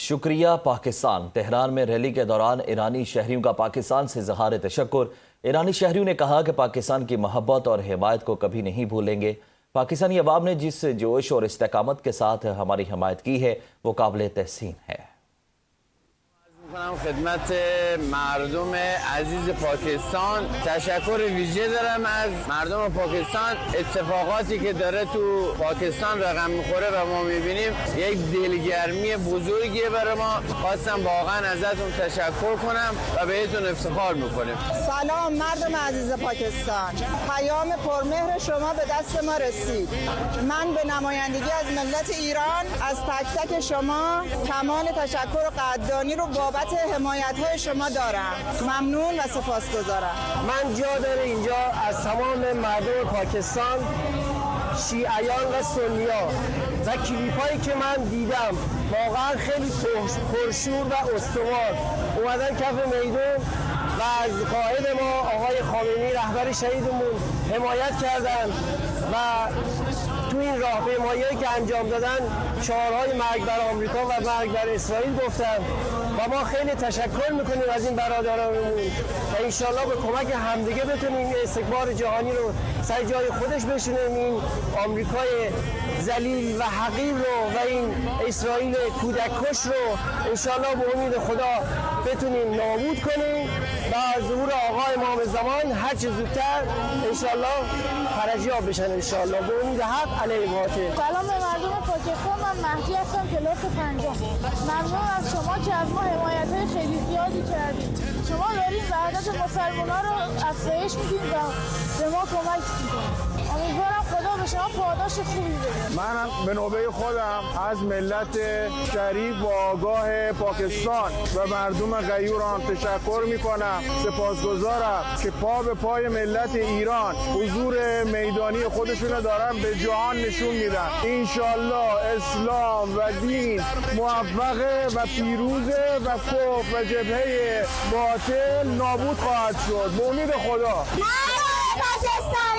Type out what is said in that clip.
शुक्रिया पाकिस्तान। तेहरान में रैली के दौरान ईरानी शहरियों का पाकिस्तान से इज़हार तशक्कुर। ईरानी शहरियों ने कहा कि पाकिस्तान की मोहब्बत और हिमायत को कभी नहीं भूलेंगे। पाकिस्तानी अवाम ने जिस जोश और इस्तेकामत के साथ हमारी हिमायत की है वो काबिल तहसीन है। خدمت مردم عزیز پاکستان تشکر ویژه دارم از مردم پاکستان. اتفاقاتی که داره تو پاکستان رقم میخوره و ما میبینیم یک دلگرمی بزرگیه برای ما. خواستم واقعا ازتون تشکر کنم و بهتون افتخار میکنیم. سلام مردم عزیز پاکستان، پیام پرمهر شما به دست ما رسید. من به نمایندگی از ملت ایران از تک تک شما کمال تشکر و قدردانی رو بابت حمایت‌های شما دارم. ممنون و سپاسگزارم. من جا داره اینجا از تمام مردم پاکستان، شیعیان و سنی‌ها و کلیپ‌هایی که من دیدم واقعا خیلی پرشور و استوار اومدن کف میدون و از قائد ما آقای خامنه‌ای رهبر شهیدمون حمایت کردن و تو این راهپیمایی‌هایی که انجام دادن شعارهای مرگ بر آمریکا و مرگ بر اسرائیل گفتن و ما خیلی تشکر میکنیم از این برادرانمون و انشالله به کمک همدیگه بتونیم استکبار جهانی رو سر جای خودش بشونیم، این آمریکای ذلیل و حقیر رو و این اسرائیل کودککش رو انشالله به امید خدا بتونیم نابود کنیم و ظهور آقای امام زمان هر چه زودتر انشالله فرجیاب بشن انشالله به امید حق علیه باطل. سلام به مردم پاکستان، من مهدی هستم کلاس پنجم. ممنون از شما که از ما حمایت‌های خیلی زیادی کردید. شما دارین وحدت مسلمان‌ها رو افزایش میدین و به ما کمک میکنید. امیدوارم خدا به شما پاداش خوبی بده. من به نوبه خودم از ملت شریف و آگاه پاکستان و مردم غیوران تشکر میکنم. سپاسگزارم که پا به پای ملت ایران حضور میدانی خودشون دارن به جهان نشون میدن. انشالله اسلام و دین موفقه و پیروزه و کفر و جبهه باطل نابود خواهد شد به امید خدا. پاکستان